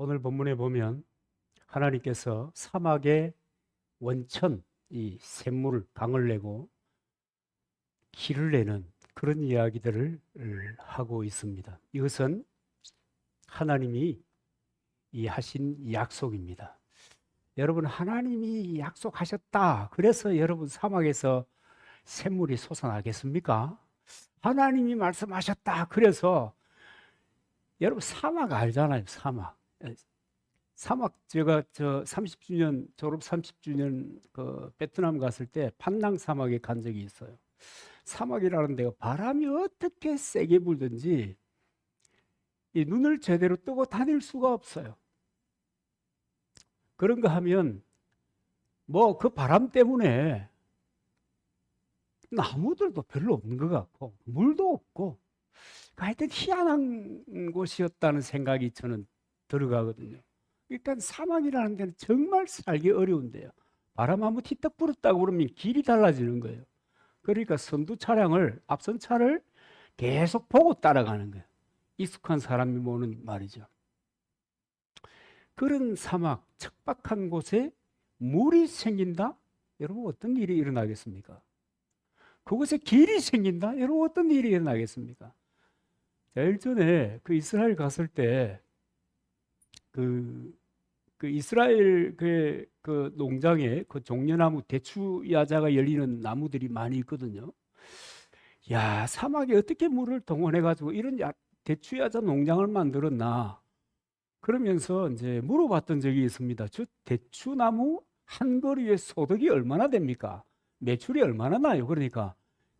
오늘 본문에 보면 하나님께서 사막의 원천, 이 샘물, 강을 내고 길을 내는 그런 이야기들을 하고 있습니다. 이것은 하나님이 하신 약속입니다. 여러분, 하나님이 약속하셨다. 그래서 여러분 사막에서 샘물이 솟아나겠습니까? 하나님이 말씀하셨다. 그래서 여러분 사막 알잖아요. 사막 제가 30주년 졸업 30주년 그 베트남 갔을 때 판낭 사막에 간 적이 있어요. 사막이라는 데가 바람이 어떻게 세게 불든지 이 눈을 제대로 뜨고 다닐 수가 없어요. 그런가 하면 뭐 그 바람 때문에 나무들도 별로 없는 것 같고 물도 없고 하여튼 희한한 곳이었다는 생각이 저는 들어가거든요. 그러니까 사막이라는 데는 정말 살기 어려운데요. 바람 한번 티떡 불었다고 그러면 길이 달라지는 거예요. 그러니까 선두 차량을 앞선 차를 계속 보고 따라가는 거예요. 익숙한 사람이 보는 말이죠. 그런 사막, 척박한 곳에 물이 생긴다? 여러분 어떤 일이 일어나겠습니까? 그곳에 길이 생긴다? 여러분 어떤 일이 일어나겠습니까? 제일 전에 그 이스라엘 갔을 때 그, 그 이스라엘 그 농장에 그 종려나무 대추 야자가 열리는 나무들이 많이 있거든요. 야, 사막에 어떻게 물을 동원해 가지고 이런 대추 야자 농장을 만들었나? 그러면서 이제 물어봤던 적이 있습니다. 저 대추나무 한 그루의 소득이 얼마나 됩니까? 매출이 얼마나 나요? 그러니까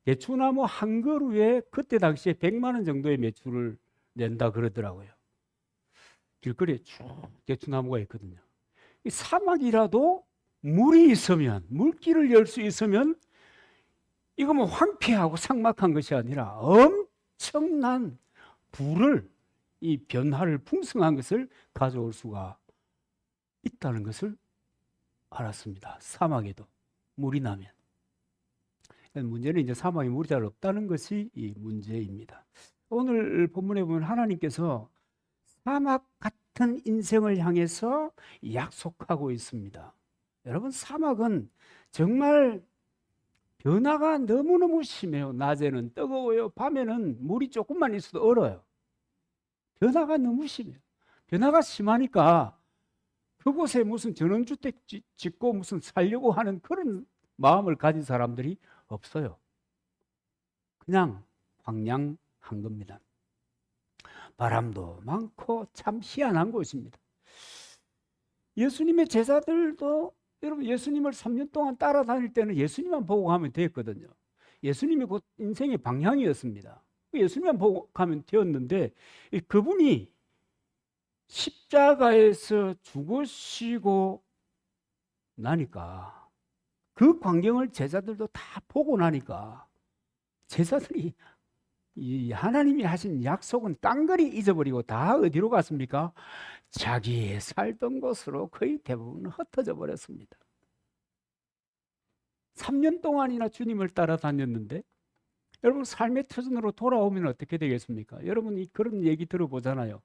대추나무 한 그루에 그때 당시에 100만 원 정도의 매출을 낸다 그러더라고요. 길거리에 쭉 대추나무가 있거든요. 이 사막이라도 물이 있으면, 물길을 열 수 있으면 이거 뭐 황폐하고 삭막한 것이 아니라 엄청난 부를, 이 변화를, 풍성한 것을 가져올 수가 있다는 것을 알았습니다. 사막에도 물이 나면. 문제는 이제 사막에 물이 잘 없다는 것이 이 문제입니다. 오늘 본문에 보면 하나님께서 사막 같은 인생을 향해서 약속하고 있습니다. 여러분, 사막은 정말 변화가 너무너무 심해요. 낮에는 뜨거워요. 밤에는 물이 조금만 있어도 얼어요. 변화가 너무 심해요. 변화가 심하니까 그곳에 무슨 전원주택 짓고 무슨 살려고 하는 그런 마음을 가진 사람들이 없어요. 그냥 황량한 겁니다. 바람도 많고 참 희한한 곳입니다. 예수님의 제자들도 여러분 예수님을 3년 동안 따라다닐 때는 예수님만 보고 가면 됐거든요. 예수님이 곧 인생의 방향이었습니다. 예수님만 보고 가면 되었는데 그분이 십자가에서 죽으시고 나니까 그 광경을 제자들도 다 보고 나니까 제자들이 이 하나님이 하신 약속은 깡그리 잊어버리고 다 어디로 갔습니까? 자기 살던 곳으로 거의 대부분 흩어져 버렸습니다. 3년 동안이나 주님을 따라다녔는데 여러분 삶의 터전으로 돌아오면 어떻게 되겠습니까? 여러분이 그런 얘기 들어보잖아요.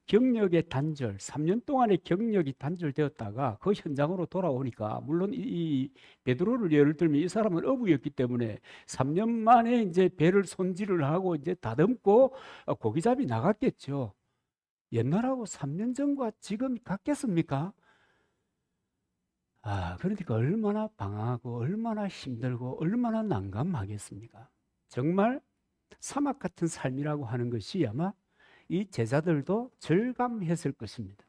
경력의 단절, 3년 동안의 경력이 단절되었다가 그 현장으로 돌아오니까 물론 이 베드로를 예를 들면 이 사람은 어부였기 때문에 3년 만에 이제 배를 손질을 하고 이제 다듬고 고기잡이 나갔겠죠. 옛날하고 3년 전과 지금 같겠습니까? 그러니까 얼마나 방황하고 얼마나 힘들고 얼마나 난감하겠습니까? 정말 사막 같은 삶이라고 하는 것이 아마 이 제자들도 절감했을 것입니다.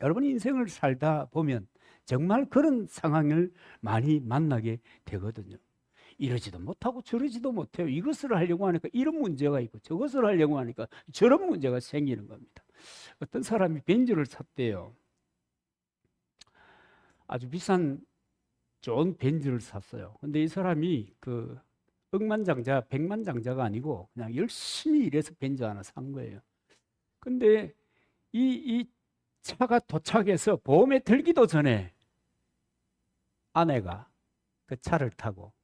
여러분 인생을 살다 보면 정말 그런 상황을 많이 만나게 되거든요. 이러지도 못하고 저러지도 못해요. 이것을 하려고 하니까 이런 문제가 있고 저것을 하려고 하니까 저런 문제가 생기는 겁니다. 어떤 사람이 벤츠를 샀대요. 아주 비싼 좋은 벤츠를 샀어요. 근데 이 사람이 그 억만장자, 백만장자가 아니고 그냥 열심히 일해서 벤츠 하나 산 거예요. 근데 이 차가 도착해서 보험에 들기도 전에 아내가 그 차를 타고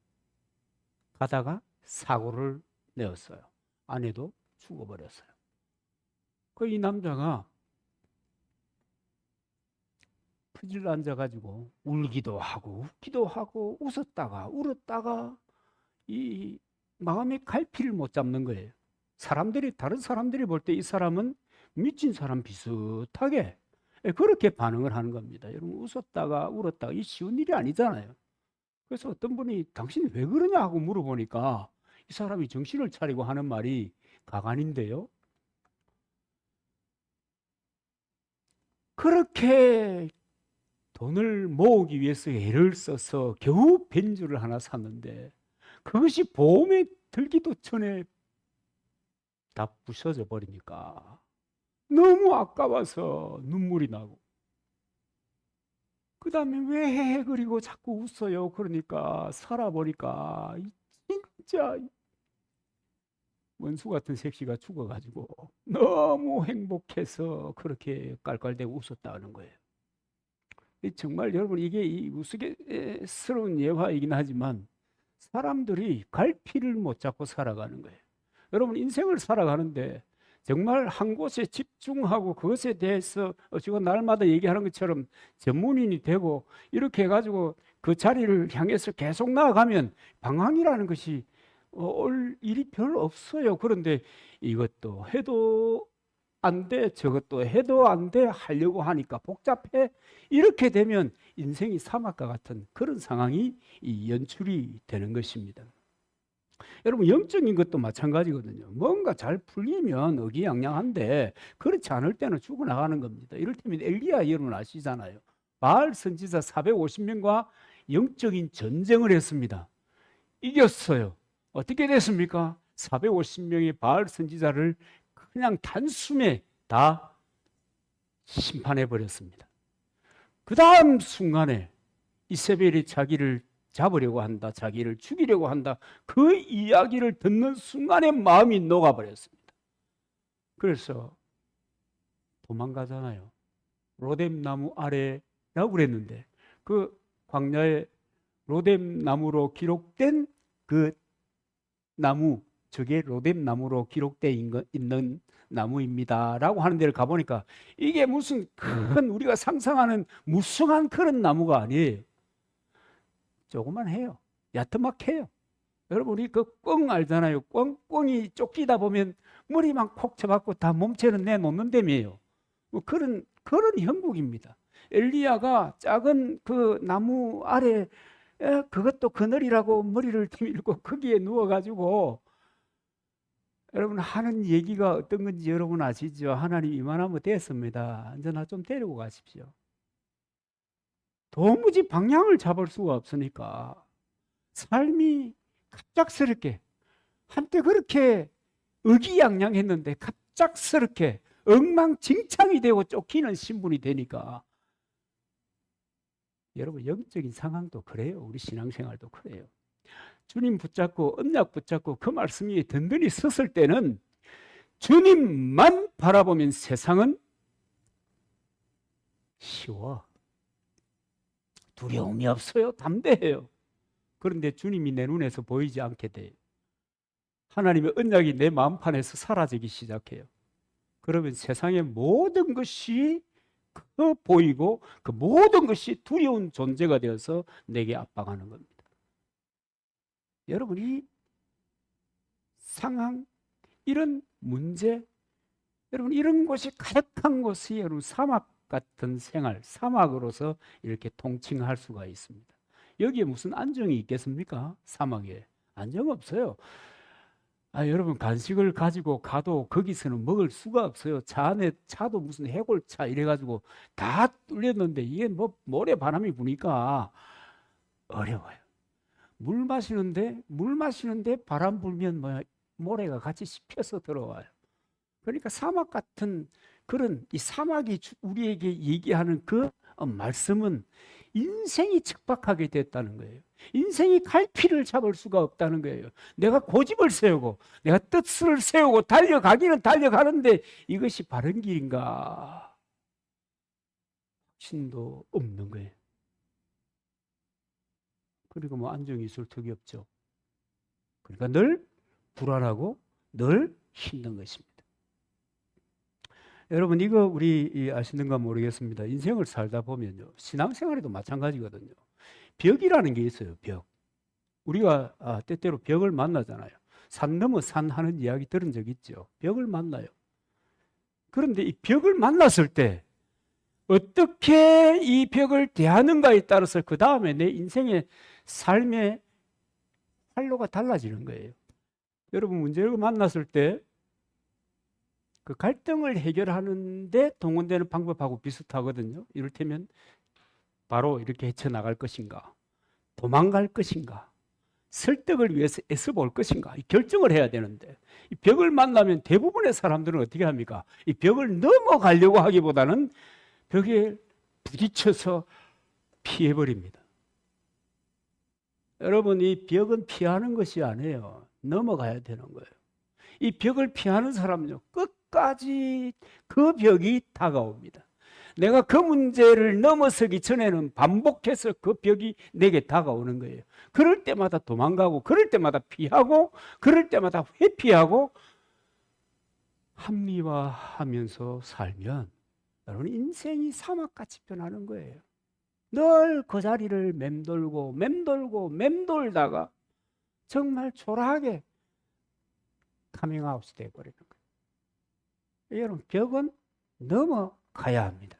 가다가 사고를 내었어요. 아내도 죽어버렸어요. 그 이 남자가 퍼질 앉아가지고 울기도 하고 웃기도 하고 웃었다가 울었다가 이 마음의 갈피를 못 잡는 거예요. 다른 사람들이 볼 때 이 사람은 미친 사람 비슷하게 그렇게 반응을 하는 겁니다. 여러분, 웃었다가 울었다가 이 쉬운 일이 아니잖아요. 그래서 어떤 분이 당신이 왜 그러냐 하고 물어보니까 이 사람이 정신을 차리고 하는 말이 가관인데요. 그렇게 돈을 모으기 위해서 애를 써서 겨우 벤츠를 하나 샀는데 그것이 보험에 들기도 전에 다 부셔져 버리니까 너무 아까워서 눈물이 나고, 그 다음에 왜 그리고 자꾸 웃어요? 그러니까 살아보니까 진짜 원수 같은 새끼가 죽어가지고 너무 행복해서 그렇게 깔깔대고 웃었다는 거예요. 정말 여러분, 이게 우스갯스러운 예화이긴 하지만 사람들이 갈피를 못 잡고 살아가는 거예요. 여러분, 인생을 살아가는데 정말 한 곳에 집중하고 그것에 대해서 지금 날마다 얘기하는 것처럼 전문인이 되고 이렇게 해가지고 그 자리를 향해서 계속 나아가면 방황이라는 것이 올 일이 별로 없어요. 그런데 이것도 해도 안 돼, 저것도 해도 안 돼 하려고 하니까 복잡해. 이렇게 되면 인생이 사막과 같은 그런 상황이 연출이 되는 것입니다. 여러분, 영적인 것도 마찬가지거든요. 뭔가 잘 풀리면 의기양양한데 그렇지 않을 때는 죽어나가는 겁니다. 이를테면 엘리야, 여러분 아시잖아요. 바알 선지자 450명과 영적인 전쟁을 했습니다. 이겼어요. 어떻게 됐습니까? 450명의 바알 선지자를 그냥 단숨에 다 심판해 버렸습니다. 그 다음 순간에 이세벨이 자기를 잡으려고 한다, 자기를 죽이려고 한다, 그 이야기를 듣는 순간에 마음이 녹아버렸습니다. 그래서 도망가잖아요. 로뎀 나무 아래라고 그랬는데 그 광야에 로뎀 나무로 기록된 그 나무, 저게 로뎀 나무로 기록되어 있는 나무입니다라고 하는 데를 가보니까 이게 무슨 큰 우리가 상상하는 무성한 그런 나무가 아니에요. 조그만 해요. 야트막해요. 여러분, 우리 그 꿩 알잖아요. 꿩이 쫓기다 보면 머리만 콕 쳐박고 다 몸체는 내놓는 셈이에요. 뭐 그런 형국입니다. 엘리야가 작은 그 나무 아래, 그것도 그늘이라고 머리를 뒤밀고 거기에 누워가지고, 여러분 하는 얘기가 어떤 건지 여러분 아시죠? 하나님 이만하면 됐습니다. 이제 나 좀 데리고 가십시오. 도무지 방향을 잡을 수가 없으니까 삶이 갑작스럽게, 한때 그렇게 의기양양했는데 갑작스럽게 엉망진창이 되고 쫓기는 신분이 되니까, 여러분 영적인 상황도 그래요. 우리 신앙생활도 그래요. 주님 붙잡고 언약 붙잡고 그 말씀 위에 든든히 섰을 때는 주님만 바라보면 세상은 쉬워. 두려움이 없어요. 담대해요. 그런데 주님이 내 눈에서 보이지 않게 돼요. 하나님의 언약이 내 마음판에서 사라지기 시작해요. 그러면 세상의 모든 것이 보이고 그 모든 것이 두려운 존재가 되어서 내게 압박하는 겁니다. 여러분, 이 상황, 이런 문제, 여러분 이런 것이 가득한 곳이 여러분 사막 같은 생활, 사막으로서 이렇게 통칭할 수가 있습니다. 여기에 무슨 안정이 있겠습니까? 사막에 안정 없어요. 여러분 간식을 가지고 가도 거기서는 먹을 수가 없어요. 차 안에 차도 무슨 해골차 이래가지고 다 뚫렸는데 이게 뭐 모래 바람이 부니까 어려워요. 물 마시는데 바람 불면 뭐 모래가 같이 씹혀서 들어와요. 그러니까 사막 같은 그런 이 사막이 우리에게 얘기하는 그 말씀은 인생이 척박하게 됐다는 거예요. 인생이 갈피를 잡을 수가 없다는 거예요. 내가 고집을 세우고 내가 뜻을 세우고 달려가기는 달려가는데 이것이 바른 길인가? 확신도 없는 거예요. 그리고 뭐 안정이 있을 턱이 없죠. 그러니까 늘 불안하고 늘 힘든 것입니다. 여러분 이거 우리 아시는가 모르겠습니다. 인생을 살다 보면요, 신앙생활에도 마찬가지거든요. 벽이라는 게 있어요. 벽. 우리가 때때로 벽을 만나잖아요. 산 넘어 산 하는 이야기 들은 적 있죠. 벽을 만나요. 그런데 이 벽을 만났을 때 어떻게 이 벽을 대하는가에 따라서 그 다음에 내 인생의 삶의 활로가 달라지는 거예요. 여러분 문제를 만났을 때 그 갈등을 해결하는데 동원되는 방법하고 비슷하거든요. 이를테면 바로 이렇게 헤쳐나갈 것인가, 도망갈 것인가, 설득을 위해서 애써볼 것인가, 이 결정을 해야 되는데 이 벽을 만나면 대부분의 사람들은 어떻게 합니까? 이 벽을 넘어가려고 하기보다는 벽에 부딪혀서 피해버립니다. 여러분 이 벽은 피하는 것이 아니에요. 넘어가야 되는 거예요. 이 벽을 피하는 사람은요, 끝까지 그 벽이 다가옵니다. 내가 그 문제를 넘어서기 전에는 반복해서 그 벽이 내게 다가오는 거예요. 그럴 때마다 도망가고, 그럴 때마다 피하고, 그럴 때마다 회피하고, 합리화하면서 살면 여러분 인생이 사막같이 변하는 거예요. 늘 그 자리를 맴돌다가 정말 초라하게 카밍아웃이 되어버리는 거예요. 여러분 벽은 넘어가야 합니다.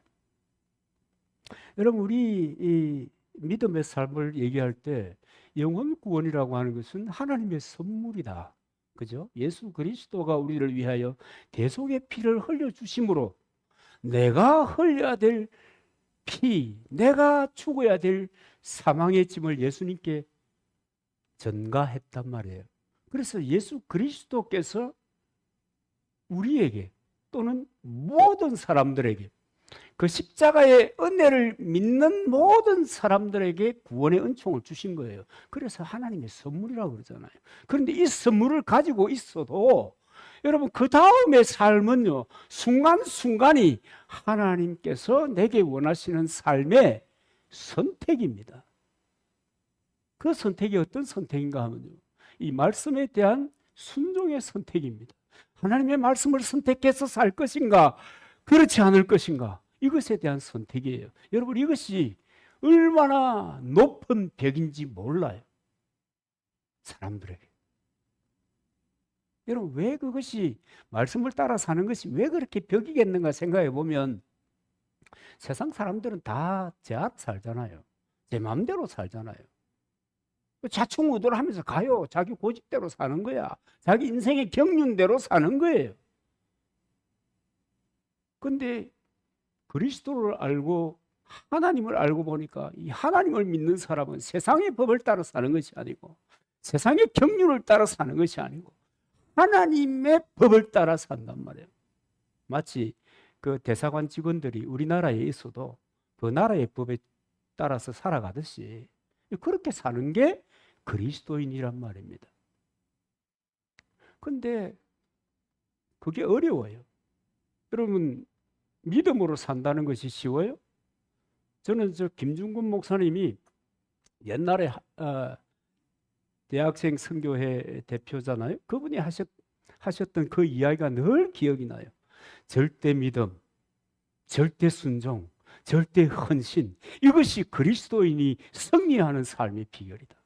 여러분 우리 이 믿음의 삶을 얘기할 때 영혼 구원이라고 하는 것은 하나님의 선물이다. 그죠? 예수 그리스도가 우리를 위하여 대속의 피를 흘려주심으로 내가 흘려야 될 피, 내가 죽어야 될 사망의 짐을 예수님께 전가했단 말이에요. 그래서 예수 그리스도께서 우리에게 또는 모든 사람들에게 그 십자가의 은혜를 믿는 모든 사람들에게 구원의 은총을 주신 거예요. 그래서 하나님의 선물이라고 그러잖아요. 그런데 이 선물을 가지고 있어도 여러분 그 다음의 삶은요, 순간순간이 하나님께서 내게 원하시는 삶의 선택입니다. 그 선택이 어떤 선택인가 하면요, 이 말씀에 대한 순종의 선택입니다. 하나님의 말씀을 선택해서 살 것인가, 그렇지 않을 것인가, 이것에 대한 선택이에요. 여러분 이것이 얼마나 높은 벽인지 몰라요, 사람들에게. 여러분 왜 그것이 말씀을 따라 사는 것이 왜 그렇게 벽이겠는가 생각해 보면 세상 사람들은 다 제 앞 살잖아요. 제 마음대로 살잖아요. 자충우돌 하면서 가요. 자기 고집대로 사는 거야. 자기 인생의 경륜대로 사는 거예요. 근데 그리스도를 알고 하나님을 알고 보니까 이 하나님을 믿는 사람은 세상의 법을 따라 사는 것이 아니고 세상의 경륜을 따라 사는 것이 아니고 하나님의 법을 따라 산단 말이에요. 마치 그 대사관 직원들이 우리나라에 있어도 그 나라의 법에 따라서 살아가듯이 그렇게 사는 게 그리스도인이란 말입니다. 근데 그게 어려워요. 여러분 믿음으로 산다는 것이 쉬워요? 저는 김중근 목사님이 옛날에 대학생 선교회 대표잖아요. 그분이 하셨던 그 이야기가 늘 기억이 나요. 절대 믿음, 절대 순종, 절대 헌신, 이것이 그리스도인이 승리하는 삶의 비결이다.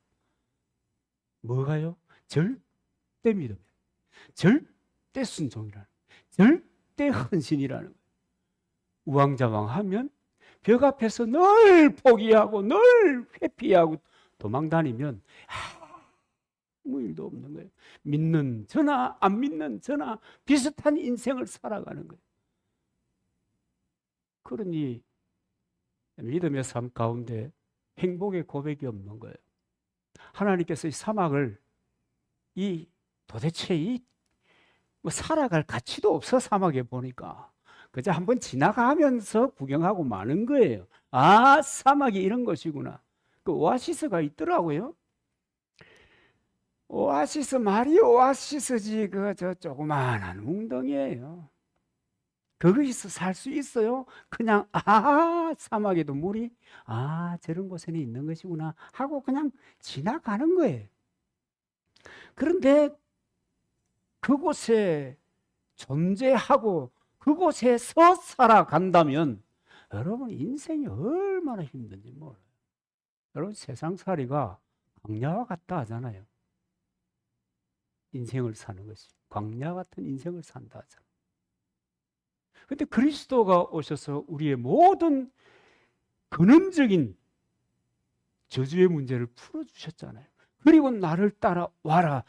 뭐가요? 절대 믿음, 절대 순종이라는, 절대 헌신이라는 거예요. 우왕좌왕하면 벽 앞에서 늘 포기하고 늘 회피하고 도망 다니면 아무 일도 없는 거예요. 믿는 저나 안 믿는 저나 비슷한 인생을 살아가는 거예요. 그러니 믿음의 삶 가운데 행복의 고백이 없는 거예요. 하나님께서 이 사막을 도대체 뭐 살아갈 가치도 없어. 사막에 보니까 그저 한번 지나가면서 구경하고 마는 거예요. 아, 사막이 이런 것이구나. 그 오아시스가 있더라고요. 오아시스 말이 오아시스지 저 조그만한 웅덩이에요. 거기서 살 수 있어요? 그냥 사막에도 물이 저런 곳에는 있는 것이구나 하고 그냥 지나가는 거예요. 그런데 그곳에 존재하고 그곳에서 살아간다면 여러분 인생이 얼마나 힘든지 몰라요. 여러분 세상살이가 광야와 같다 하잖아요. 인생을 사는 것이 광야 같은 인생을 산다 하잖아요. 근데 그리스도가 오셔서 우리의 모든 근원적인 저주의 문제를 풀어주셨잖아요. 그리고 나를 따라와라.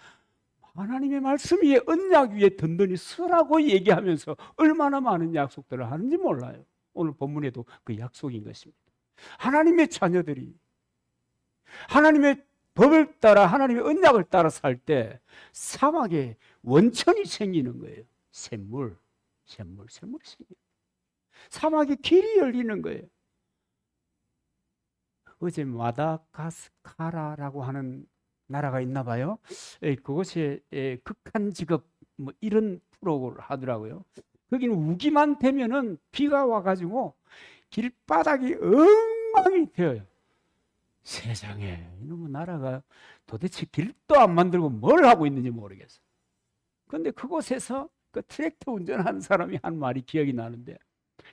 하나님의 말씀 위에 언약 위에 든든히 서라고 얘기하면서 얼마나 많은 약속들을 하는지 몰라요. 오늘 본문에도 그 약속인 것입니다. 하나님의 자녀들이 하나님의 법을 따라 하나님의 언약을 따라 살 때 사막에 원천이 생기는 거예요. 샘물이 생겨요. 사막에 길이 열리는 거예요. 어제 마다가스카라라고 하는 나라가 있나 봐요. 그것이 극한 직업 뭐 이런 프로를 하더라고요. 거기는 우기만 되면은 비가 와가지고 길바닥이 엉망이 되어요. 세상에 이놈의 나라가 도대체 길도 안 만들고 뭘 하고 있는지 모르겠어. 그런데 그곳에서 그 트랙터 운전하는 사람이 한 말이 기억이 나는데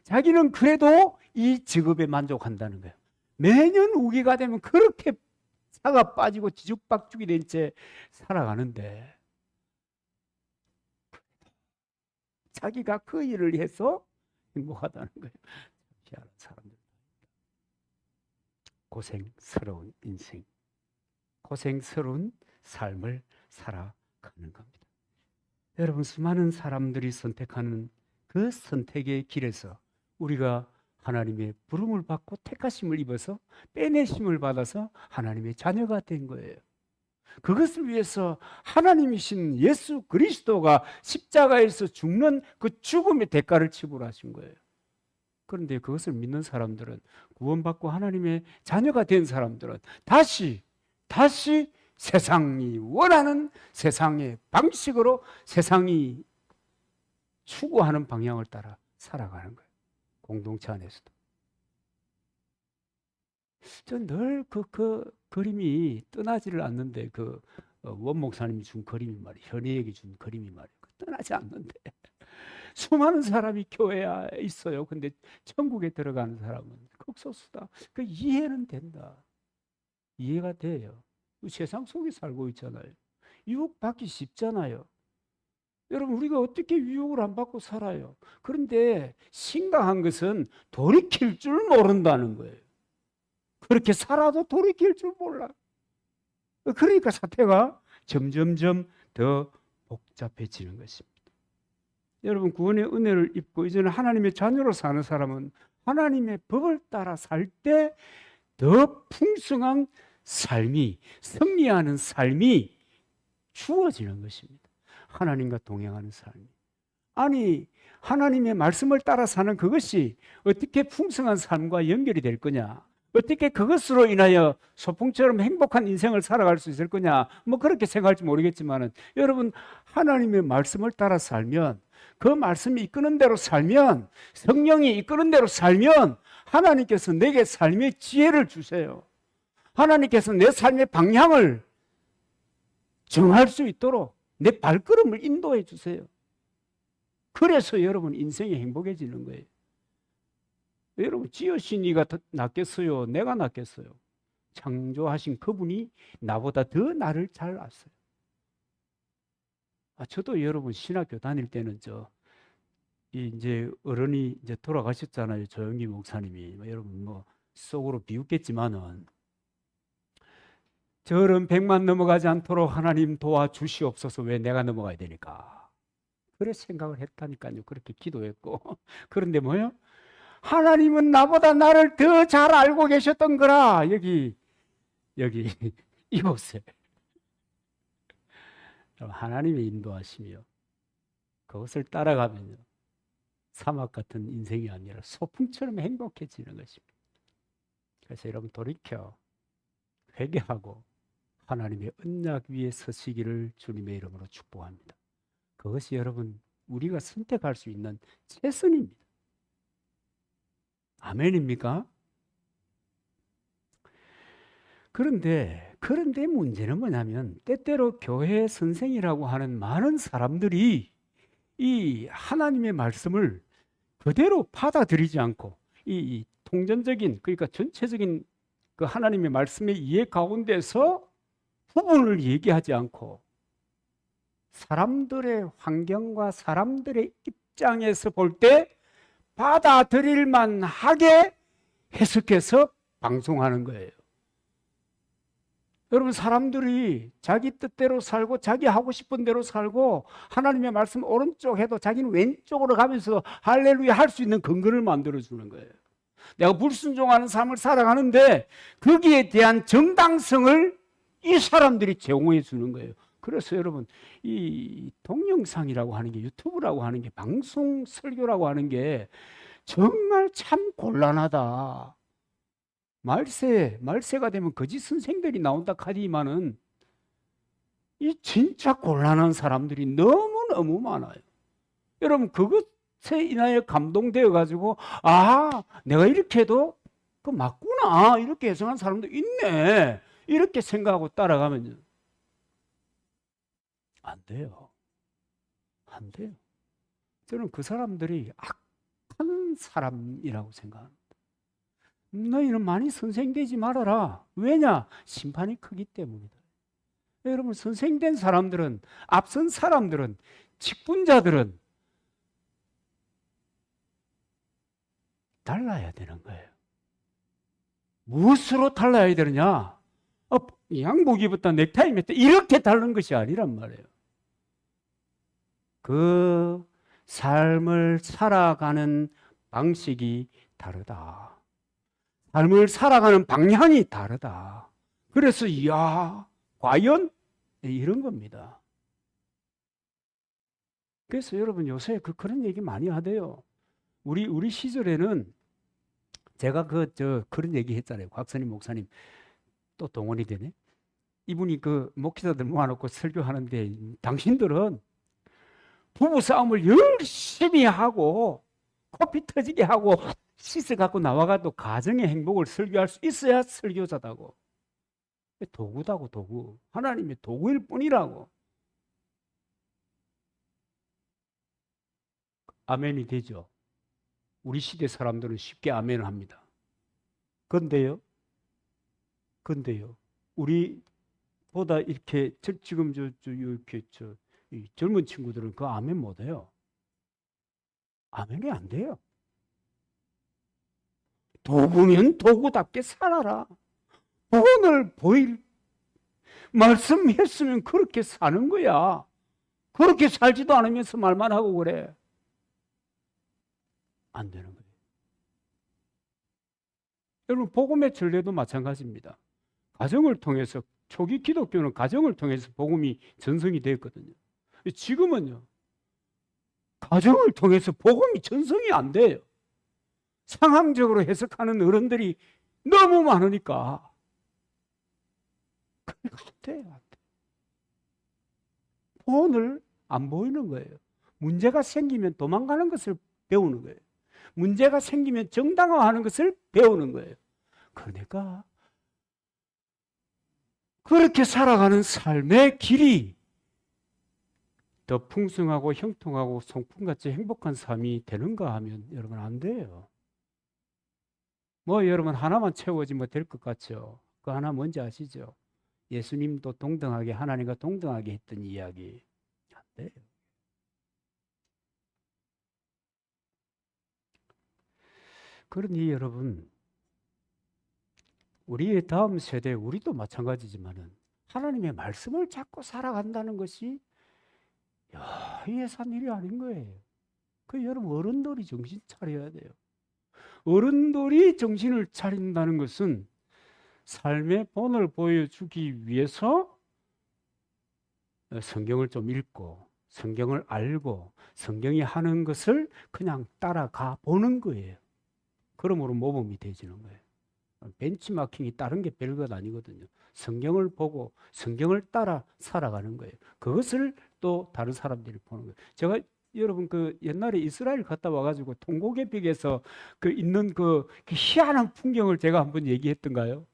자기는 그래도 이 직업에 만족한다는 거예요. 매년 우기가 되면 그렇게 차가 빠지고 뒤죽박죽이 된 채 살아가는데 자기가 그 일을 해서 행복하다는 거예요. 희한한 사람들. 고생스러운 인생, 고생스러운 삶을 살아가는 겁니다. 여러분 수많은 사람들이 선택하는 그 선택의 길에서 우리가 하나님의 부름을 받고 택하심을 입어서 빼내심을 받아서 하나님의 자녀가 된 거예요. 그것을 위해서 하나님이신 예수 그리스도가 십자가에서 죽는 그 죽음의 대가를 지불하신 거예요. 그런데 그것을 믿는 사람들은 구원받고 하나님의 자녀가 된 사람들은 다시 세상이 원하는 세상의 방식으로 세상이 추구하는 방향을 따라 살아가는 거예요. 공동체 안에서도. 저 늘 그 그림이 떠나지를 않는데 원 목사님이 준 그림이 말이에요. 현희에게 준 그림이 말이에요. 떠나지 않는데 수많은 사람이 교회에 있어요. 근데 천국에 들어가는 사람은 극소수다. 그 이해는 된다. 이해가 돼요. 세상 속에 살고 있잖아요. 유혹받기 쉽잖아요. 여러분 우리가 어떻게 유혹을 안 받고 살아요? 그런데 심각한 것은 돌이킬 줄 모른다는 거예요. 그렇게 살아도 돌이킬 줄 몰라. 그러니까 사태가 점점점 더 복잡해지는 것입니다. 여러분 구원의 은혜를 입고 이제는 하나님의 자녀로 사는 사람은 하나님의 법을 따라 살 때 더 풍성한 삶이, 승리하는 삶이 주어지는 것입니다. 하나님과 동행하는 삶이. 아니 하나님의 말씀을 따라 사는 그것이 어떻게 풍성한 삶과 연결이 될 거냐, 어떻게 그것으로 인하여 소풍처럼 행복한 인생을 살아갈 수 있을 거냐, 뭐 그렇게 생각할지 모르겠지만 여러분 하나님의 말씀을 따라 살면, 그 말씀이 이끄는 대로 살면, 성령이 이끄는 대로 살면 하나님께서 내게 삶의 지혜를 주세요. 하나님께서 내 삶의 방향을 정할 수 있도록 내 발걸음을 인도해 주세요. 그래서 여러분 인생이 행복해지는 거예요. 여러분 지으시니가 낫겠어요? 내가 낫겠어요? 창조하신 그분이 나보다 더 나를 잘 아세요. 저도 여러분 신학교 다닐 때는 이제 어른이 이제 돌아가셨잖아요. 조영기 목사님이. 여러분 뭐 속으로 비웃겠지만은 저런 100만 넘어가지 않도록 하나님 도와주시옵소서. 왜 내가 넘어가야 되니까? 그래 생각을 했다니까요. 그렇게 기도했고. 그런데 뭐요? 하나님은 나보다 나를 더 잘 알고 계셨던 거라. 여기 이곳에 하나님의 인도하시며 그것을 따라가면요, 사막 같은 인생이 아니라 소풍처럼 행복해지는 것입니다. 그래서 여러분 돌이켜 회개하고 하나님의 언약 위에 서시기를 주님의 이름으로 축복합니다. 그것이 여러분 우리가 선택할 수 있는 최선입니다. 아멘입니까? 그런데 문제는 뭐냐면 때때로 교회 선생이라고 하는 많은 사람들이 이 하나님의 말씀을 그대로 받아들이지 않고 이 통전적인, 그러니까 전체적인 그 하나님의 말씀의 이해 가운데서 부분을 얘기하지 않고 사람들의 환경과 사람들의 입장에서 볼 때 받아들일 만하게 해석해서 방송하는 거예요. 여러분, 사람들이 자기 뜻대로 살고 자기 하고 싶은 대로 살고 하나님의 말씀 오른쪽 해도 자기는 왼쪽으로 가면서 할렐루야 할 수 있는 근거를 만들어주는 거예요. 내가 불순종하는 삶을 살아가는데 거기에 대한 정당성을 이 사람들이 제공해 주는 거예요. 그래서 여러분, 이 동영상이라고 하는 게, 유튜브라고 하는 게, 방송 설교라고 하는 게 정말 참 곤란하다. 말세가 되면 거짓 선생들이 나온다 카디만은 이 진짜 곤란한 사람들이 너무너무 많아요. 여러분, 그것에 인하여 감동되어 가지고 내가 이렇게 해도 그 맞구나, 이렇게 해석한 사람도 있네, 이렇게 생각하고 따라가면 안 돼요. 안 돼요. 저는 그 사람들이 악한 사람이라고 생각합니다. 너희는 많이 선생되지 말아라. 왜냐? 심판이 크기 때문이다. 여러분, 선생된 사람들은, 앞선 사람들은, 직분자들은 달라야 되는 거예요. 무엇으로 달라야 되느냐? 양복 입었다, 넥타이 맸다, 이렇게 다른 것이 아니란 말이에요. 그 삶을 살아가는 방식이 다르다. 삶을 살아가는 방향이 다르다. 그래서 과연? 이런 겁니다. 그래서 여러분, 요새 그런 얘기 많이 하대요. 우리 시절에는 제가 그런 얘기 했잖아요. 곽선임 목사님 또 동원이 되네. 이분이 그 목회자들 모아놓고 설교하는데, 당신들은 부부싸움을 열심히 하고 코피 터지게 하고 씻어갖고 나와가도 가정의 행복을 설교할 수 있어야 설교자다고. 도구다고, 도구. 하나님의 도구일 뿐이라고. 아멘이 되죠. 우리 시대 사람들은 쉽게 아멘을 합니다. 근데요, 우리보다 이렇게 지금 이렇게 이 젊은 친구들은 그 아멘 못해요. 아멘이 안 돼요. 도구면 도구답게 살아라. 본을 보일 말씀했으면 그렇게 사는 거야. 그렇게 살지도 않으면서 말만 하고 그래. 안 되는 거예요. 여러분, 복음의 전례도 마찬가지입니다. 가정을 통해서, 초기 기독교는 가정을 통해서 복음이 전성이 되었거든요. 지금은요, 가정을 통해서 복음이 전성이 안 돼요. 상황적으로 해석하는 어른들이 너무 많으니까. 안 돼. 본을 안 보이는 거예요. 문제가 생기면 도망가는 것을 배우는 거예요. 문제가 생기면 정당화하는 것을 배우는 거예요. 그러니까 그렇게 살아가는 삶의 길이 더 풍성하고 형통하고 송풍같이 행복한 삶이 되는가 하면 여러분, 안 돼요. 여러분, 하나만 채워지면 될 것 같죠? 그 하나 뭔지 아시죠? 예수님도 동등하게, 하나님과 동등하게 했던 이야기. 안 돼요. 그러니 여러분, 우리의 다음 세대, 우리도 마찬가지지만은 하나님의 말씀을 잡고 살아간다는 것이 예산 일이 아닌 거예요. 여러분, 어른들이 정신 차려야 돼요. 어른들이 정신을 차린다는 것은 삶의 본을 보여주기 위해서 성경을 좀 읽고, 성경을 알고, 성경이 하는 것을 그냥 따라가 보는 거예요. 그러므로 모범이 되지는 거예요. 벤치마킹이 다른 게 별것 아니거든요. 성경을 보고 성경을 따라 살아가는 거예요. 그것을 또 다른 사람들이 보는 거예요. 제가 여러분, 옛날에 이스라엘 갔다 와가지고 동고개벽에서 있는 그 희한한 풍경을 제가 한번 얘기했던가요?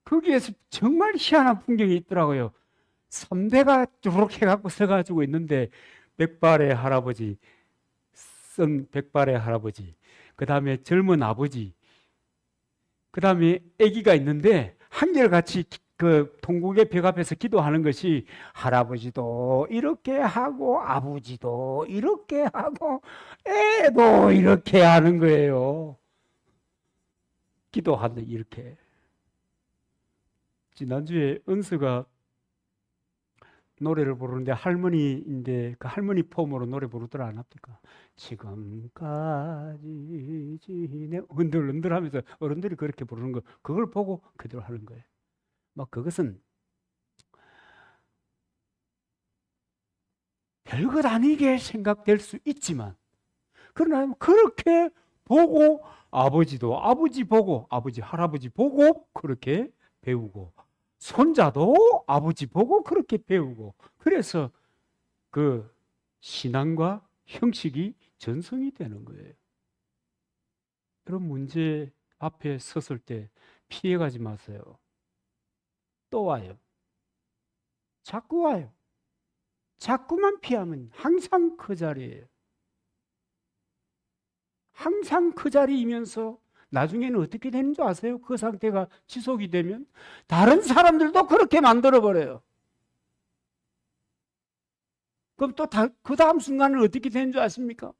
거기에서 정말 희한한 풍경이 있더라고요. 3대가 이렇게 갖고 서가지고 있는데, 백발의 할아버지, 낯선 백발의 할아버지, 그 다음에 젊은 아버지, 그 다음에 아기가 있는데 한결같이 그 통곡의 벽 앞에서 기도하는 것이 할아버지도 이렇게 하고 아버지도 이렇게 하고 애도 이렇게 하는 거예요. 기도하는 이렇게. 지난주에 은수가 노래를 부르는데 할머니인데 그 할머니 폼으로 노래 부르더라 안 합니까? 지금까지 지내 흔들흔들 하면서 어른들이 그렇게 부르는 거 그걸 보고 그대로 하는 거예요. 막 그것은 별것 아니게 생각될 수 있지만 그러나 그렇게 보고 아버지도 아버지 보고 아버지 할아버지 보고 그렇게 배우고 손자도 아버지 보고 그렇게 배우고 그래서 그 신앙과 형식이 전성이 되는 거예요. 그런 문제 앞에 섰을 때 피해가지 마세요. 또 와요. 자꾸 와요. 자꾸만 피하면 항상 그 자리예요. 항상 그 자리이면서 나중에는 어떻게 되는 줄 아세요? 그 상태가 지속이 되면 다른 사람들도 그렇게 만들어버려요. 그럼 또 그 다음 순간은 어떻게 되는 줄 아십니까?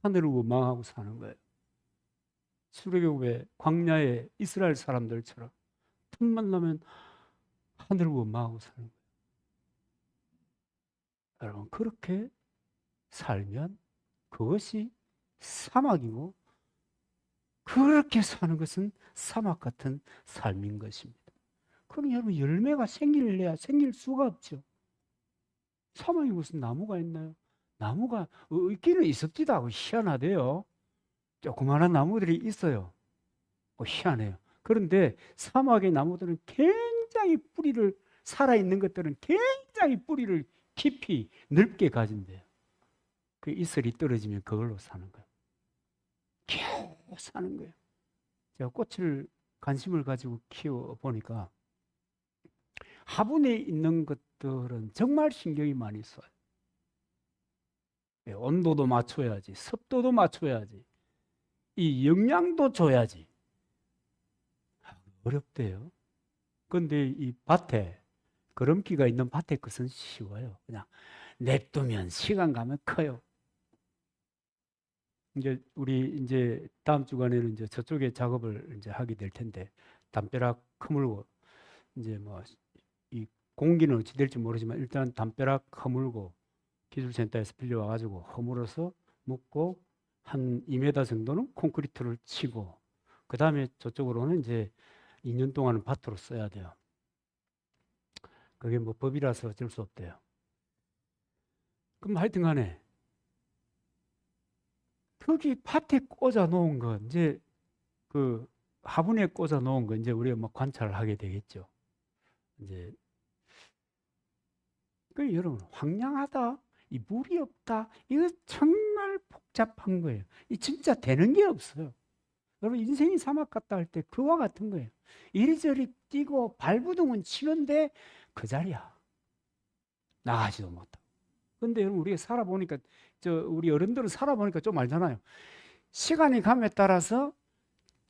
하늘을 원망하고 사는 거예요. 출애굽의 광야의 이스라엘 사람들처럼 틈만 나면 하늘을 원망하고 사는 거예요. 여러분 그렇게 살면 그것이 사막이고 그렇게 사는 것은 사막 같은 삶인 것입니다. 그럼 여러분 열매가 생길래야 생길 수가 없죠. 사막에 무슨 나무가 있나요? 나무가 있기는 있습니다. 희한하대요. 조그마한 나무들이 있어요. 희한해요. 그런데 사막의 나무들은 굉장히 뿌리를 살아있는 것들은 굉장히 뿌리를 깊이 넓게 가진대요. 그 이슬이 떨어지면 그걸로 사는 거예요. 겨우 사는 거예요. 제가 꽃을 관심을 가지고 키워 보니까 화분에 있는 것들은 정말 신경이 많이 써요. 온도도 맞춰야지, 습도도 맞춰야지, 이 영양도 줘야지. 어렵대요. 그런데 이 밭에 거름기가 있는 밭에 것은 쉬워요. 그냥 냅두면 시간 가면 커요. 이제 다음 주간에는 이제 저쪽에 작업을 이제 하게 될 텐데 담벼락 허물고 이제 뭐 이 공기는 어찌 될지 모르지만 일단 담벼락 허물고 기술센터에서 빌려와 가지고 허물어서 묶고 한 2m 정도는 콘크리트를 치고 그 다음에 저쪽으로는 이제 2년 동안은 밭으로 써야 돼요. 그게 뭐 법이라서 어쩔 수 없대요. 그럼 하여튼 간에 거기 밭에 꽂아 놓은 거 이제 그 화분에 꽂아 놓은 거 이제 우리가 뭐 관찰을 하게 되겠죠. 이제 그 여러분 황량하다, 이 물이 없다, 이거 정말 복잡한 거예요. 이 진짜 되는 게 없어요. 여러분 인생이 사막 같다 할 때 그와 같은 거예요. 이리저리 뛰고 발버둥은 치는데 그 자리야. 나가지도 못하고. 근데 여러분 우리가 살아보니까 우리 어른들은 살아보니까 좀 알잖아요. 시간이 감에 따라서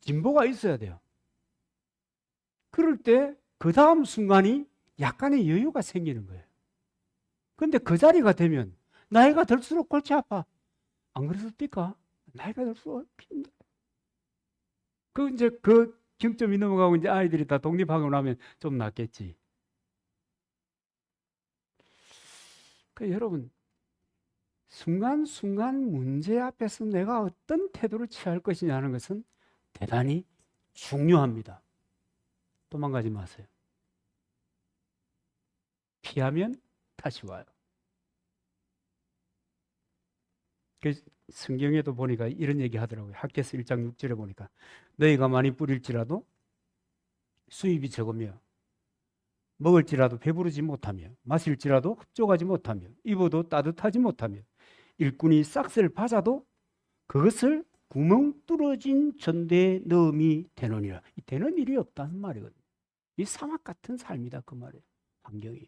진보가 있어야 돼요. 그럴 때 그 다음 순간이 약간의 여유가 생기는 거예요. 근데 그 자리가 되면 나이가 들수록 골치 아파. 안 그랬습니까? 나이가 들수록 힘들어. 이제 그 경점이 넘어가고 이제 아이들이 다 독립하고 나면 좀 낫겠지. 여러분 순간순간 문제 앞에서 내가 어떤 태도를 취할 것이냐는 것은 대단히 중요합니다. 도망가지 마세요. 피하면 다시 와요. 성경에도 보니까 이런 얘기 하더라고요. 학개서 1장 6절에 보니까 너희가 많이 뿌릴지라도 수입이 적으며 먹을지라도 배부르지 못하며 마실지라도 흡족하지 못하며 입어도 따뜻하지 못하며 일꾼이 싹쓸 받아도 그것을 구멍 뚫어진 전대에 넣음이 되느니라. 되는 일이 없다는 말이거든요. 이 사막 같은 삶이다 그 말이에요. 환경이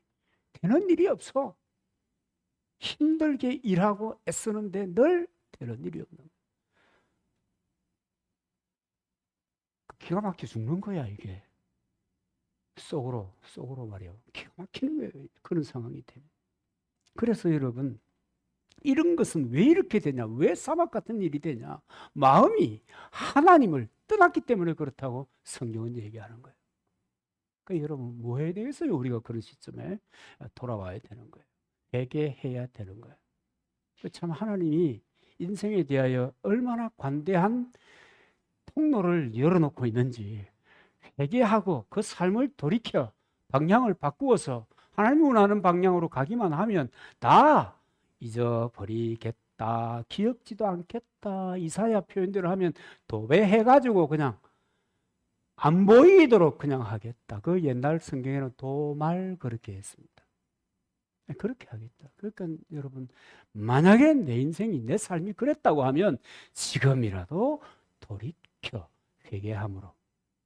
되는 일이 없어. 힘들게 일하고 애쓰는데 늘 이런 일이 없는 거예요. 기가 막혀 죽는 거야 이게. 속으로 말이에요. 기가 막히는 거예요. 그런 상황이 되면. 그래서 여러분 이런 것은 왜 이렇게 되냐? 왜 사막 같은 일이 되냐? 마음이 하나님을 떠났기 때문에 그렇다고 성경은 얘기하는 거예요. 그러니까 여러분 뭐 해야 되겠어요? 우리가 그런 시점에 돌아와야 되는 거예요. 회개해야 되는 거예요. 참 하나님이 인생에 대하여 얼마나 관대한 통로를 열어놓고 있는지 회개하고 그 삶을 돌이켜 방향을 바꾸어서 하나님이 원하는 방향으로 가기만 하면 다 잊어버리겠다, 기억지도 않겠다, 이사야 표현대로 하면 도배해가지고 그냥 안 보이도록 그냥 하겠다. 그 옛날 성경에는 도말 그렇게 했습니다. 그렇게 하겠다. 그러니까 여러분 만약에 내 인생이 내 삶이 그랬다고 하면 지금이라도 돌이켜 회개함으로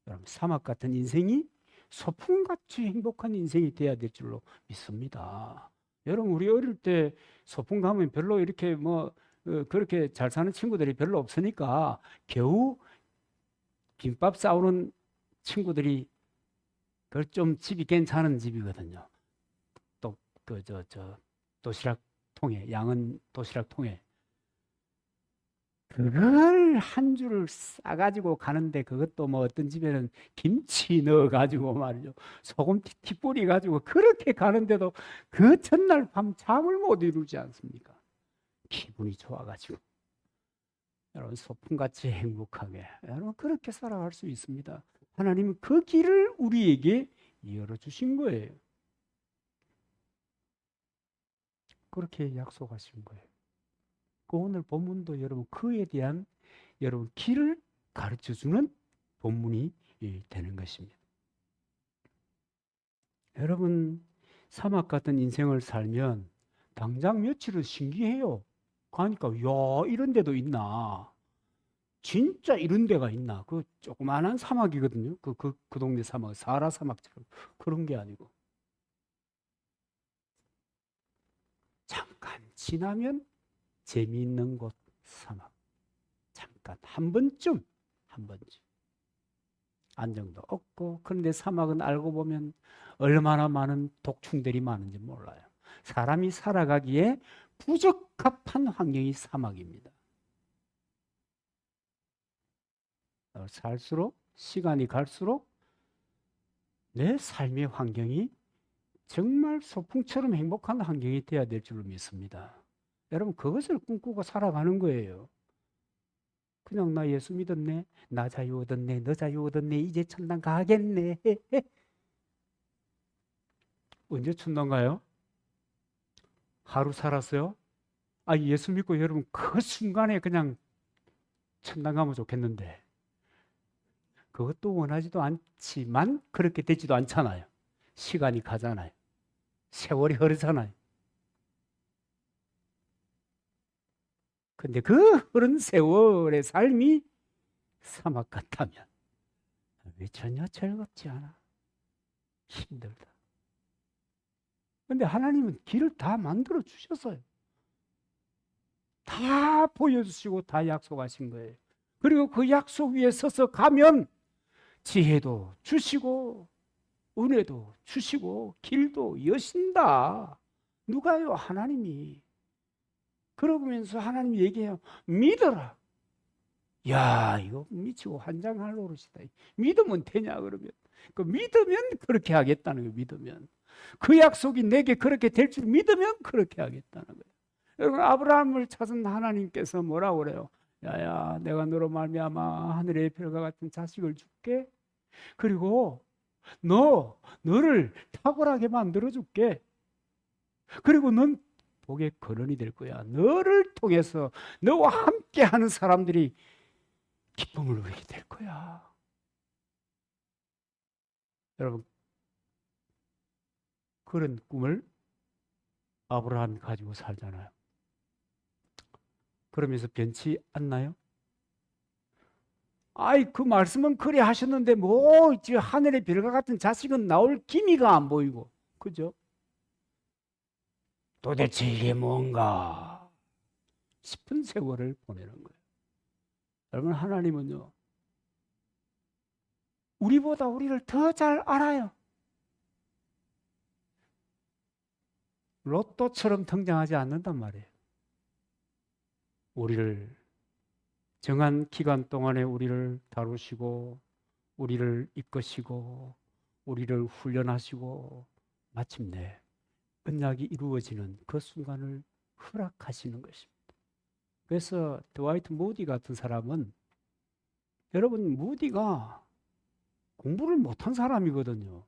여러분 사막 같은 인생이 소풍같이 행복한 인생이 돼야 될 줄로 믿습니다. 여러분 우리 어릴 때 소풍 가면 별로 이렇게 그렇게 잘 사는 친구들이 별로 없으니까 겨우 김밥 싸우는 친구들이 그 좀 집이 괜찮은 집이거든요. 또 도시락 통에 양은 도시락 통에 그걸 한 줄을 싸가지고 가는데 그것도 어떤 집에는 김치 넣어가지고 말이죠. 소금 티 뿌려가지고 그렇게 가는데도 그 전날 밤 잠을 못 이루지 않습니까? 기분이 좋아가지고. 여러분 소풍같이 행복하게 여러분 그렇게 살아갈 수 있습니다. 하나님은 그 길을 우리에게 열어주신 거예요. 그렇게 약속하신 거예요. 그 오늘 본문도 여러분 그에 대한 여러분 길을 가르쳐주는 본문이 되는 것입니다. 여러분 사막 같은 인생을 살면 당장 며칠은 신기해요. 가니까 야 이런 데도 있나? 진짜 이런 데가 있나? 그 조그마한 사막이거든요. 그 동네 사막, 사하라 사막처럼 그런 게 아니고 잠깐 지나면 재미있는 곳 사막. 잠깐 한 번쯤 안정도 없고 그런데 사막은 알고 보면 얼마나 많은 독충들이 많은지 몰라요. 사람이 살아가기에 부적합한 환경이 사막입니다. 살수록 시간이 갈수록 내 삶의 환경이 정말 소풍처럼 행복한 환경이 되어야 될 줄로 믿습니다. 여러분 그것을 꿈꾸고 살아가는 거예요. 그냥 나 예수 믿었네, 나 자유 얻었네, 너 자유 얻었네, 이제 천당 가겠네. 언제 천당 가요? 하루 살았어요? 예수 믿고 여러분 그 순간에 그냥 천당 가면 좋겠는데 그것도 원하지도 않지만 그렇게 되지도 않잖아요. 시간이 가잖아요. 세월이 흐르잖아요. 근데 그 흐른 세월의 삶이 사막 같다면 왜 전혀 즐겁지 않아? 힘들다. 근데 하나님은 길을 다 만들어 주셨어요. 다 보여주시고 다 약속하신 거예요. 그리고 그 약속 위에 서서 가면 지혜도 주시고 은혜도 주시고 길도 여신다. 누가요? 하나님이. 그러면서 하나님이 얘기해요. 믿어라. 야, 이거 미치고 환장할 노릇이다. 믿으면 되냐 그러면. 그 믿으면 그렇게 하겠다는 거예요. 믿으면. 그 약속이 내게 그렇게 될 줄 믿으면 그렇게 하겠다는 거예요. 여러분 아브라함을 찾은 하나님께서 뭐라고 그래요? 야야, 내가 너로 말미암아 하늘의 별과 같은 자식을 줄게. 그리고 너를 탁월하게 만들어 줄게. 그리고 넌 복의 근원이 될 거야. 너를 통해서 너와 함께 하는 사람들이 기쁨을 누리게 될 거야. 여러분 그런 꿈을 아브라함이 가지고 살잖아요. 그러면서 변치 않나요? 그 말씀은 그래 하셨는데 지금 하늘의 별과 같은 자식은 나올 기미가 안 보이고, 그죠? 도대체 이게 뭔가? 싶은 세월을 보내는 거예요. 여러분, 하나님은요, 우리보다 우리를 더 잘 알아요. 로또처럼 등장하지 않는단 말이에요. 우리를 정한 기간 동안에 우리를 다루시고 우리를 이끄시고 우리를 훈련하시고 마침내 언약이 이루어지는 그 순간을 허락하시는 것입니다. 그래서 드와이트 무디 같은 사람은, 여러분, 무디가 공부를 못한 사람이거든요.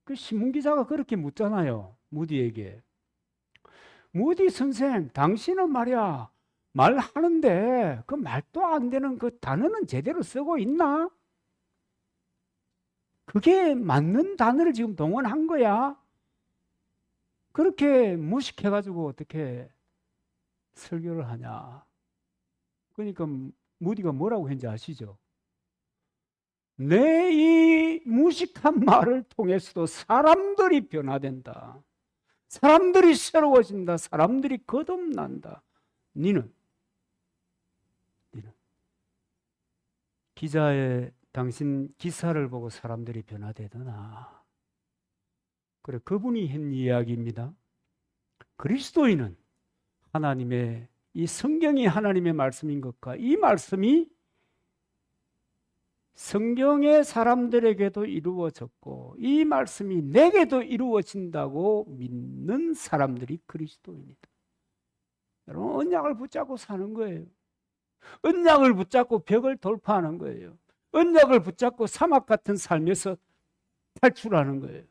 그 신문기자가 그렇게 묻잖아요, 무디에게. 무디 선생, 당신은 말이야 말하는데 그 말도 안 되는 그 단어는 제대로 쓰고 있나? 그게 맞는 단어를 지금 동원한 거야? 그렇게 무식해가지고 어떻게 설교를 하냐? 그러니까 무디가 뭐라고 했는지 아시죠? 내 이 무식한 말을 통해서도 사람들이 변화된다. 사람들이 새로워진다. 사람들이 거듭난다. 니는 기자의 당신 기사를 보고 사람들이 변화되더나. 그래, 그분이 한 이야기입니다. 그리스도인은 하나님의, 이 성경이 하나님의 말씀인 것과 이 말씀이 성경의 사람들에게도 이루어졌고 이 말씀이 내게도 이루어진다고 믿는 사람들이 그리스도인이다. 여러분, 언약을 붙잡고 사는 거예요. 언약을 붙잡고 벽을 돌파하는 거예요. 언약을 붙잡고 사막 같은 삶에서 탈출하는 거예요.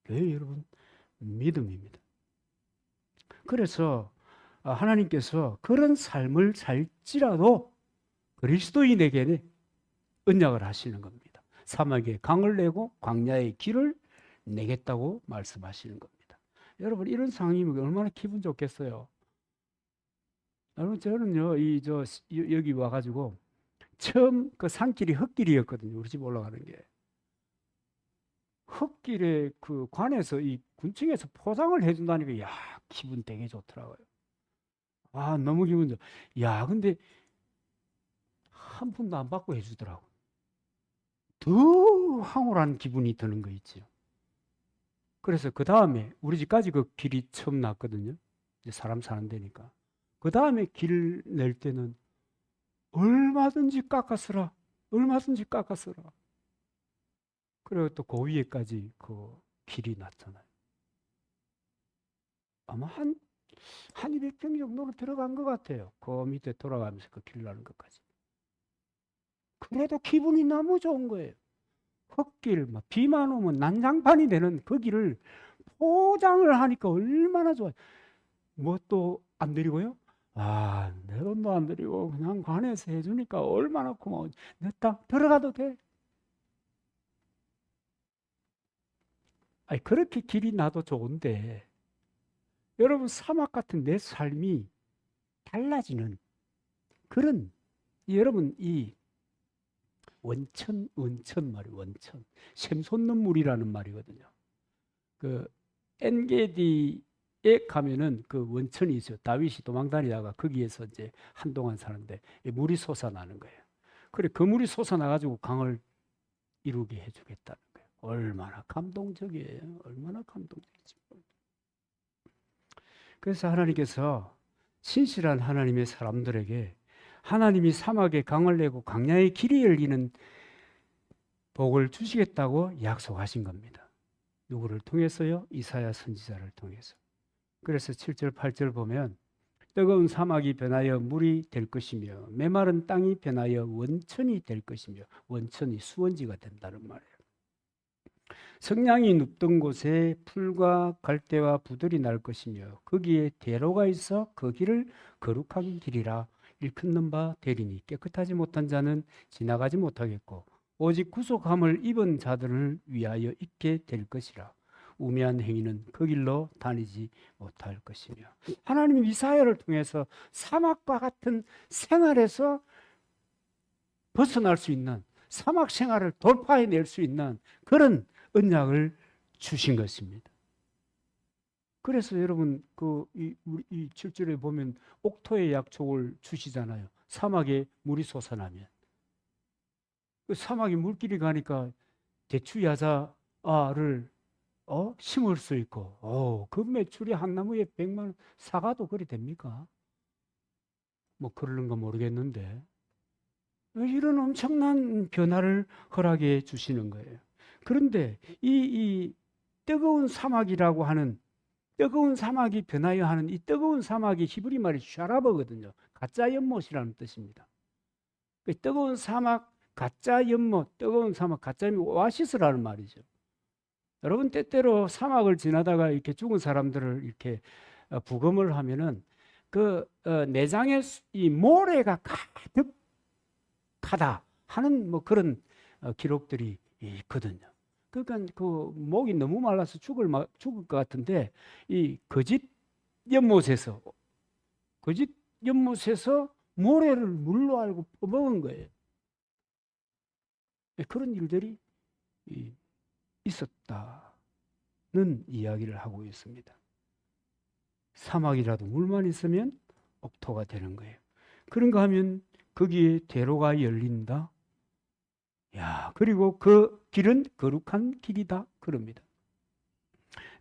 그게 여러분 믿음입니다. 그래서 하나님께서 그런 삶을 살지라도 그리스도인에게는 언약을 하시는 겁니다. 사막에 강을 내고 광야의 길을 내겠다고 말씀하시는 겁니다. 여러분, 이런 상황이면 얼마나 기분 좋겠어요. 여러분, 저는요, 여기 와가지고 처음 그 산길이 흙길이었거든요. 우리 집 올라가는 게. 흙길에 그 관에서 이 군청에서 포장을 해준다니까, 야, 기분 되게 좋더라고요. 아, 너무 기분 좋아. 야, 근데 한 푼도 안 받고 해주더라고. 더 황홀한 기분이 드는 거 있죠. 그래서 그 다음에 우리 집까지 그 길이 처음 났거든요. 이제 사람 사는 데니까. 그 다음에 길 낼 때는 얼마든지 깎아서라. 얼마든지 깎아서라. 그리고 또 그 위에까지 그 길이 났잖아요. 아마 한 200평 정도는 들어간 것 같아요. 그 밑에 돌아가면서 그 길 나는 것까지. 그래도 기분이 너무 좋은 거예요. 흙길, 막 비만 오면 난장판이 되는 그 길을 포장을 하니까 얼마나 좋아요. 뭐 또 안 드리고요? 아, 내 돈도 안 드리고 그냥 관에서 해주니까 얼마나 고마워. 내 땅 들어가도 돼. 아니, 그렇게 길이 나도 좋은데 여러분, 사막 같은 내 삶이 달라지는 그런, 여러분, 이 원천 말이에요. 원천. 샘솟는 물이라는 말이거든요. 그 엔게디에 가면은 그 원천이 있어요. 다윗이 도망다니다가 거기에서 이제 한동안 사는데 물이 솟아나는 거예요. 그래, 그 물이 솟아나가지고 강을 이루게 해주겠다는 거예요. 얼마나 감동적이에요. 얼마나 감동적이지. 그래서 하나님께서 신실한 하나님의 사람들에게 하나님이 사막에 강을 내고 광야의 길이 열리는 복을 주시겠다고 약속하신 겁니다. 누구를 통해서요? 이사야 선지자를 통해서. 그래서 7절 8절 보면 뜨거운 사막이 변하여 물이 될 것이며 메마른 땅이 변하여 원천이 될 것이며, 원천이 수원지가 된다는 말이에요. 성냥이 눕던 곳에 풀과 갈대와 부들이 날 것이며 거기에 대로가 있어 그 길을 거룩한 길이라 일컫는 바 되리니 깨끗하지 못한 자는 지나가지 못하겠고 오직 구속함을 입은 자들을 위하여 있게 될 것이라. 우매한 행위는 그 길로 다니지 못할 것이며. 하나님은 이사야를 통해서 사막과 같은 생활에서 벗어날 수 있는, 사막 생활을 돌파해낼 수 있는 그런 언약을 주신 것입니다. 그래서 여러분 우리 이 7절에 보면 옥토의 약속을 주시잖아요. 사막에 물이 솟아나면 그 사막에 물길이 가니까 대추야자를 심을 수 있고, 그 매출이 한 나무에 100만 원, 사과도 그리 됩니까? 뭐 그러는가 모르겠는데 이런 엄청난 변화를 허락해 주시는 거예요. 그런데 이 뜨거운 사막이라고 하는, 뜨거운 사막이 변하여 하는 이 뜨거운 사막이 히브리 말이 샤라버거든요. 가짜 연못이라는 뜻입니다. 그 뜨거운 사막, 가짜 연못, 뜨거운 사막, 가짜 연못, 오아시스라는 말이죠. 여러분 때때로 사막을 지나다가 이렇게 죽은 사람들을 이렇게 부검을 하면은 그 내장에 이 모래가 가득하다 하는 뭐 그런 기록들이 있거든요. 그러니까 그 목이 너무 말라서 죽을 것 같은데 이 거짓 연못에서 모래를 물로 알고 퍼먹은 거예요. 그런 일들이 있었다는 이야기를 하고 있습니다. 사막이라도 물만 있으면 옥토가 되는 거예요. 그런가 하면 거기에 대로가 열린다. 그리고 그 길은 거룩한 길이다. 그럽니다.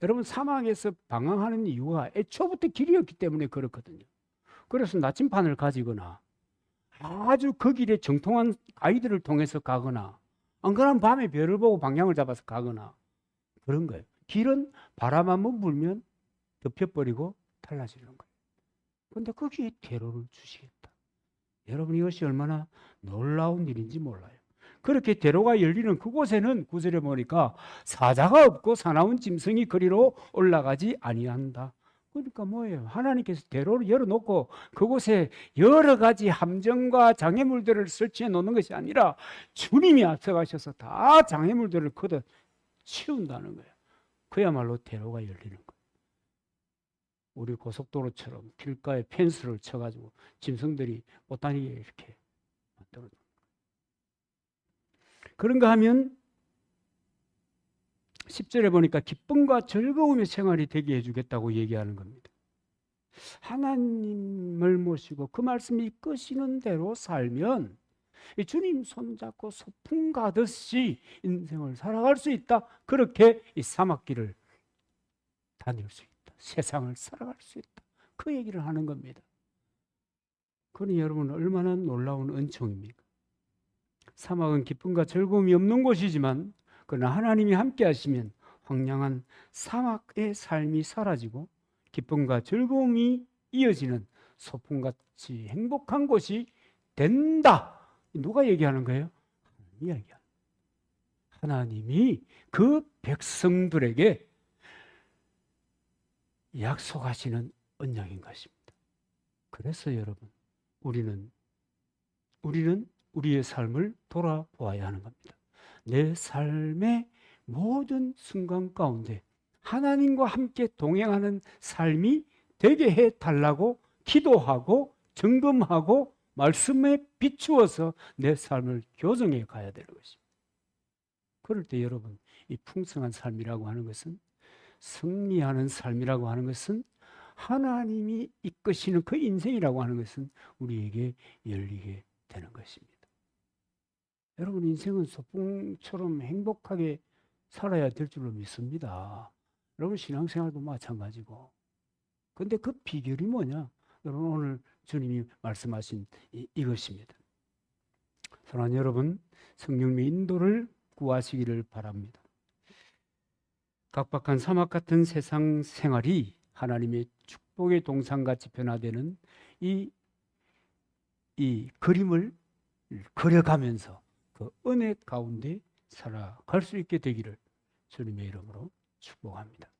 여러분 사막에서 방황하는 이유가 애초부터 길이었기 때문에 그렇거든요. 그래서 나침반을 가지거나 아주 그 길에 정통한 가이드를 통해서 가거나 안 그러면 밤에 별을 보고 방향을 잡아서 가거나 그런 거예요. 길은 바람 한번 불면 덮여버리고 달라지는 거예요. 그런데 거기에 대로를 주시겠다. 여러분 이것이 얼마나 놀라운 일인지 몰라요. 그렇게 대로가 열리는 그곳에는 9절에 보니까 사자가 없고 사나운 짐승이 그리로 올라가지 아니한다. 그러니까 뭐예요? 하나님께서 대로를 열어놓고 그곳에 여러 가지 함정과 장애물들을 설치해 놓는 것이 아니라 주님이 앞서가셔서 다 장애물들을 걷어 치운다는 거예요. 그야말로 대로가 열리는 거예요. 우리 고속도로처럼 길가에 펜스를 쳐가지고 짐승들이 못 다니게 이렇게 만들어놓은 거예요. 그런가 하면 10절에 보니까 기쁨과 즐거움의 생활이 되게 해주겠다고 얘기하는 겁니다. 하나님을 모시고 그 말씀이 이끄시는 대로 살면 주님 손잡고 소풍 가듯이 인생을 살아갈 수 있다. 그렇게 이 사막길을 다닐 수 있다. 세상을 살아갈 수 있다. 그 얘기를 하는 겁니다. 그러니 여러분 얼마나 놀라운 은총입니까? 사막은 기쁨과 즐거움이 없는 곳이지만 그러나 하나님이 함께 하시면 황량한 사막의 삶이 사라지고 기쁨과 즐거움이 이어지는 소풍같이 행복한 곳이 된다. 누가 얘기하는 거예요? 하나님이 그 백성들에게 약속하시는 언약인 것입니다. 그래서 여러분 우리는 우리의 삶을 돌아보아야 하는 겁니다. 내 삶의 모든 순간 가운데 하나님과 함께 동행하는 삶이 되게 해달라고 기도하고 점검하고 말씀에 비추어서 내 삶을 교정해 가야 되는 것입니다. 그럴 때 여러분 이 풍성한 삶이라고 하는 것은, 승리하는 삶이라고 하는 것은, 하나님이 이끄시는 그 인생이라고 하는 것은 우리에게 열리게 되는 것입니다. 여러분 인생은 소풍처럼 행복하게 살아야 될 줄로 믿습니다. 여러분 신앙생활도 마찬가지고. 근데 그 비결이 뭐냐? 여러분 오늘 주님이 말씀하신 이것입니다. 사랑하는 여러분, 성령님의 인도를 구하시기를 바랍니다. 각박한 사막 같은 세상 생활이 하나님의 축복의 동산같이 변화되는 이 그림을 그려가면서 그 은혜 가운데 살아갈 수 있게 되기를 주님의 이름으로 축복합니다.